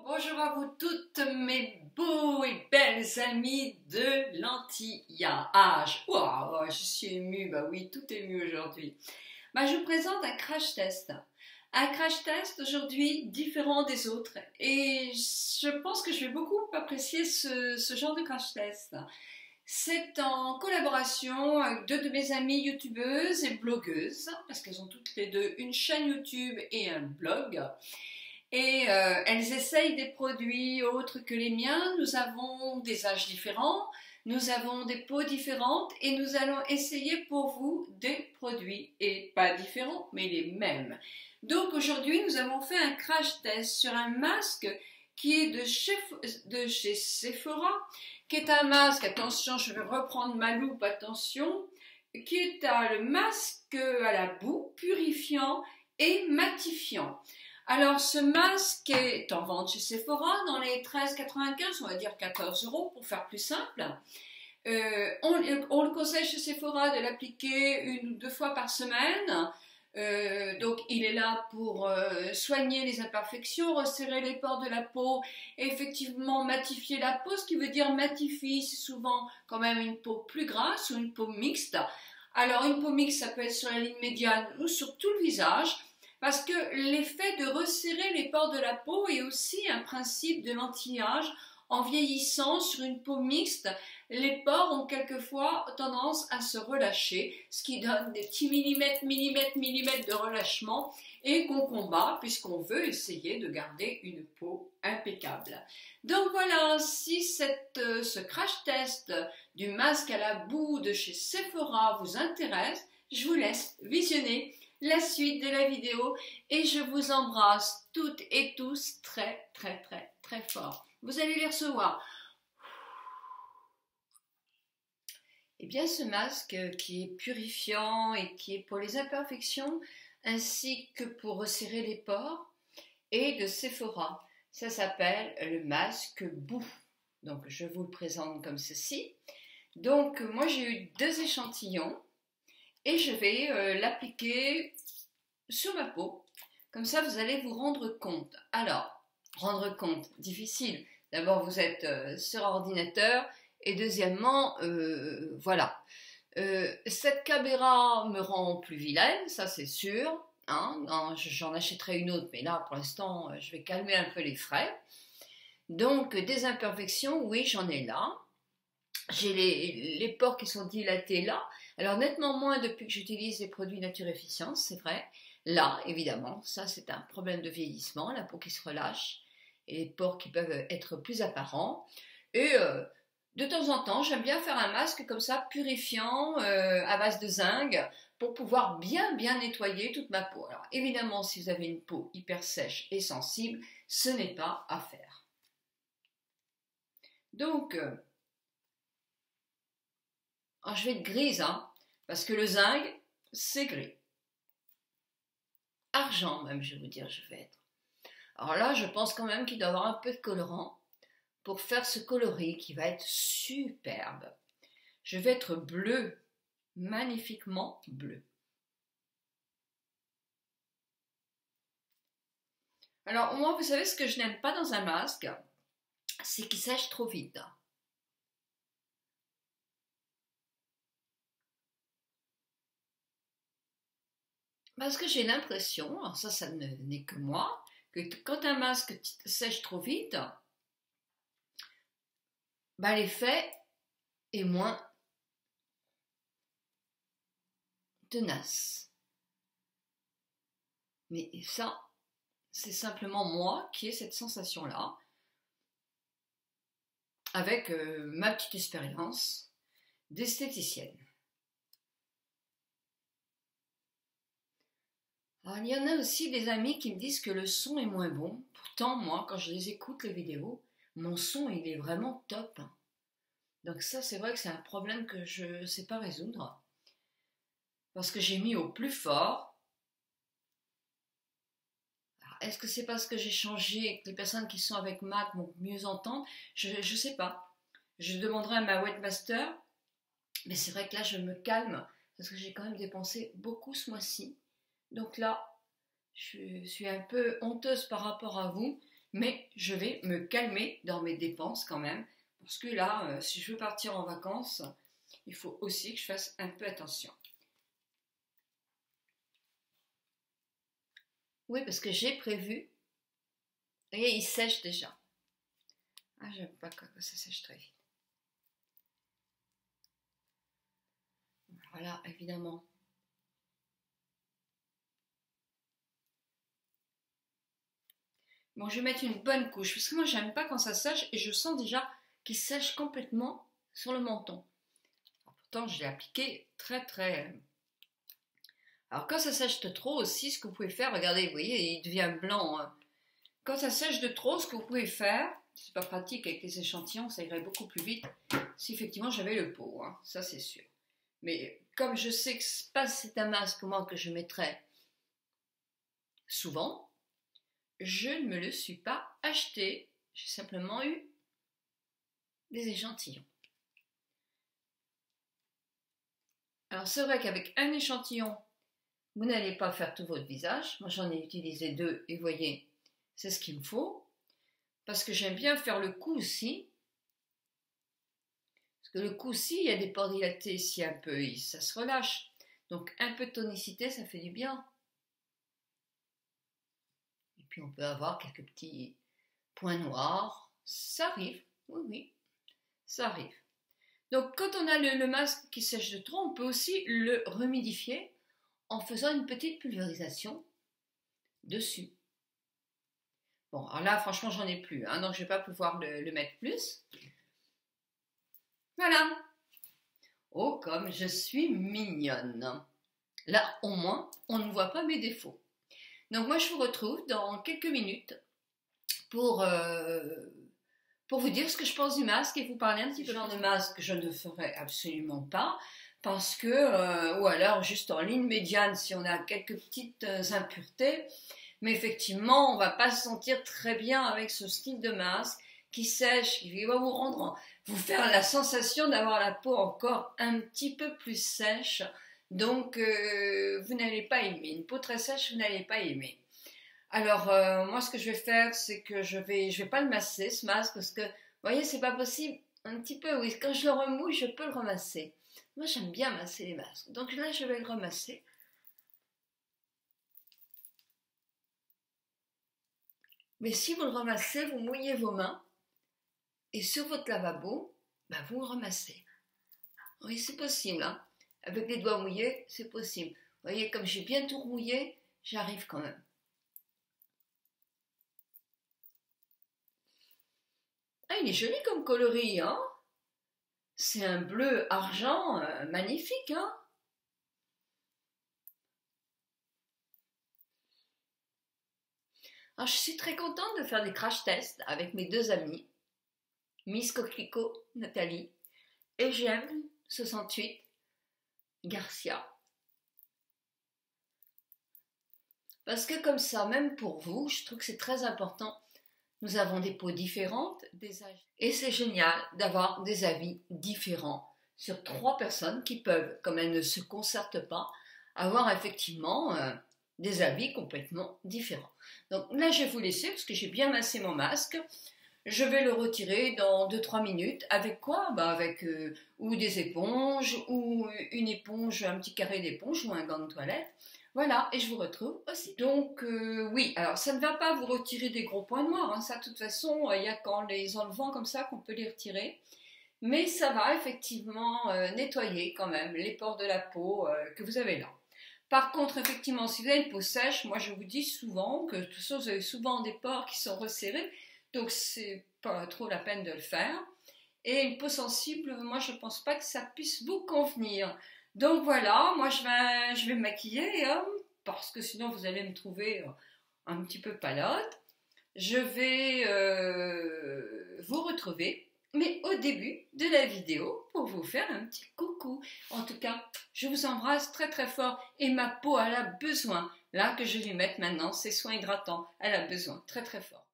Bonjour à vous toutes mes beaux et belles amis de l'anti-âge. Waouh, je suis émue, bah oui, tout ému aujourd'hui. Je vous présente un crash test. Un crash test aujourd'hui différent des autres. Et je pense que je vais beaucoup apprécier ce genre de crash test. C'est en collaboration avec deux de mes amies youtubeuses et blogueuses, parce qu'elles ont toutes les deux une chaîne YouTube et un blog. Et elles essayent des produits autres que les miens. Nous avons des âges différents, nous avons des peaux différentes et nous allons essayer pour vous des produits, et pas différents, mais les mêmes. Donc aujourd'hui, nous avons fait un crash test sur un masque qui est de chez Sephora, qui est un masque, attention, je vais reprendre ma loupe, attention, qui est le masque à la boue, purifiant et matifiant. Alors, ce masque est en vente chez Sephora dans les 13,95, on va dire 14 € pour faire plus simple. On le conseille chez Sephora de l'appliquer 1 ou 2 fois par semaine. Donc, il est là pour soigner les imperfections, resserrer les pores de la peau, et effectivement matifier la peau. Ce qui veut dire matifie, c'est souvent quand même une peau plus grasse ou une peau mixte. Alors, une peau mixte, ça peut être sur la ligne médiane ou sur tout le visage. Parce que l'effet de resserrer les pores de la peau est aussi un principe de l'anti-âge. En vieillissant sur une peau mixte, les pores ont quelquefois tendance à se relâcher, ce qui donne des petits millimètres de relâchement et qu'on combat puisqu'on veut essayer de garder une peau impeccable. Donc voilà, si ce crash test du masque à la boue de chez Sephora vous intéresse, je vous laisse visionner la suite de la vidéo et je vous embrasse toutes et tous très fort. Vous allez les recevoir. Et bien ce masque qui est purifiant et qui est pour les imperfections ainsi que pour resserrer les pores est de Sephora. Ça s'appelle le masque boue. Donc je vous le présente comme ceci. Donc moi j'ai eu 2 échantillons. Et je vais l'appliquer sur ma peau. Comme ça, vous allez vous rendre compte. Alors, rendre compte, difficile. D'abord, vous êtes sur ordinateur. Et deuxièmement, voilà. Cette caméra me rend plus vilaine, ça c'est sûr. Hein, j'en achèterai une autre, mais là, pour l'instant, je vais calmer un peu les frais. Donc, des imperfections, oui, j'en ai là. J'ai les pores qui sont dilatés là. Alors nettement moins depuis que j'utilise les produits Nature Efficience, c'est vrai. Là, évidemment, ça c'est un problème de vieillissement, la peau qui se relâche et les pores qui peuvent être plus apparents. Et de temps en temps, j'aime bien faire un masque comme ça, purifiant, à base de zinc, pour pouvoir bien nettoyer toute ma peau. Alors évidemment, si vous avez une peau hyper sèche et sensible, ce n'est pas à faire. Donc, alors je vais être grise, hein, parce que le zinc, c'est gris. Argent même, je vais vous dire, je vais être. Alors là, je pense quand même qu'il doit y avoir un peu de colorant pour faire ce coloris qui va être superbe. Je vais être bleu, magnifiquement bleu. Alors moi, vous savez ce que je n'aime pas dans un masque, c'est qu'il sèche trop vite. Parce que j'ai l'impression, alors ça n'est que moi, que quand un masque sèche trop vite, l'effet est moins tenace. Mais ça, c'est simplement moi qui ai cette sensation-là, avec ma petite expérience d'esthéticienne. Alors, il y en a aussi des amis qui me disent que le son est moins bon. Pourtant, moi, quand je les écoute, les vidéos, mon son, il est vraiment top. Donc ça, c'est vrai que c'est un problème que je ne sais pas résoudre. Parce que j'ai mis au plus fort. Est-ce que c'est parce que j'ai changé et que les personnes qui sont avec Mac vont mieux entendre? Je ne sais pas. Je demanderai à ma webmaster. Mais c'est vrai que là, je me calme. Parce que j'ai quand même dépensé beaucoup ce mois-ci. Donc là, je suis un peu honteuse par rapport à vous, mais je vais me calmer dans mes dépenses quand même, parce que là, si je veux partir en vacances, il faut aussi que je fasse un peu attention. Oui, parce que j'ai prévu, et il sèche déjà. Ah, j'aime pas quand ça sèche très vite. Voilà, évidemment. Bon, je vais mettre une bonne couche, parce que moi, j'aime pas quand ça sèche, et je sens déjà qu'il sèche complètement sur le menton. Pourtant, je l'ai appliqué très... Alors, quand ça sèche de trop aussi, ce que vous pouvez faire, regardez, vous voyez, il devient blanc. Hein. Quand ça sèche de trop, ce que vous pouvez faire, c'est pas pratique avec les échantillons, ça irait beaucoup plus vite si effectivement j'avais le pot, hein, ça c'est sûr. Mais comme je sais que c'est un masque moi que je mettrais souvent, je ne me le suis pas acheté, j'ai simplement eu des échantillons. Alors c'est vrai qu'avec un échantillon, vous n'allez pas faire tout votre visage. Moi j'en ai utilisé 2 et vous voyez, c'est ce qu'il me faut. Parce que j'aime bien faire le cou aussi. Parce que le cou aussi, il y a des pores dilatés ici un peu, ça se relâche. Donc un peu de tonicité, ça fait du bien. Et puis on peut avoir quelques petits points noirs. Ça arrive, oui, ça arrive. Donc quand on a le masque qui sèche de trop, on peut aussi le rehumidifier en faisant une petite pulvérisation dessus. Bon, alors là, franchement, j'en ai plus, hein, donc je ne vais pas pouvoir le mettre plus. Voilà. Oh, comme je suis mignonne. Là, au moins, on ne voit pas mes défauts. Donc moi, je vous retrouve dans quelques minutes pour vous dire ce que je pense du masque et vous parler un petit peu. Genre de masque, je ne ferai absolument pas. Parce que, ou alors juste en ligne médiane si on a quelques petites impuretés. Mais effectivement, on ne va pas se sentir très bien avec ce style de masque qui sèche, qui va vous faire la sensation d'avoir la peau encore un petit peu plus sèche. Donc, vous n'allez pas aimer. Une peau très sèche, vous n'allez pas aimer. Alors, moi, ce que je vais faire, c'est que je vais pas le masser, ce masque, parce que, vous voyez, c'est pas possible. Un petit peu, oui. Quand je le remouille, je peux le remasser. Moi, j'aime bien masser les masques. Donc là, je vais le remasser. Mais si vous le ramassez, vous mouillez vos mains. Et sur votre lavabo, ben vous le ramassez. Oui, c'est possible. Hein. Avec les doigts mouillés, c'est possible. Vous voyez, comme j'ai bien tout mouillé, j'arrive quand même. Ah, il est joli comme coloris, hein? C'est un bleu argent magnifique, hein? Alors, je suis très contente de faire des crash tests avec mes 2 amies, Miss Coquelicot, Nathalie, et GM68, Garcia. Parce que comme ça, même pour vous, je trouve que c'est très important. Nous avons des peaux différentes, des âges. Et c'est génial d'avoir des avis différents sur 3 personnes qui peuvent, comme elles ne se concertent pas, avoir effectivement des avis complètement différents. Donc là, je vais vous laisser parce que j'ai bien massé mon masque. Je vais le retirer dans 2-3 minutes. Avec quoi? Avec ou des éponges, ou une éponge, un petit carré d'éponge, ou un gant de toilette. Voilà, et je vous retrouve aussi. Donc, oui, alors ça ne va pas vous retirer des gros points noirs. Hein. Ça, de toute façon, il n'y a qu'en les enlevant comme ça qu'on peut les retirer. Mais ça va effectivement nettoyer quand même les pores de la peau que vous avez là. Par contre, effectivement, si vous avez une peau sèche, moi je vous dis souvent que de toute façon, vous avez souvent des pores qui sont resserrés. Donc, c'est pas trop la peine de le faire. Et une peau sensible, moi, je pense pas que ça puisse vous convenir. Donc voilà, moi, je vais me maquiller, hein, parce que sinon, vous allez me trouver un petit peu palote. Je vais vous retrouver, mais au début de la vidéo, pour vous faire un petit coucou. En tout cas, je vous embrasse très très fort. Et ma peau, elle a besoin, là, que je vais lui mettre maintenant, ces soins hydratants, elle a besoin très très fort.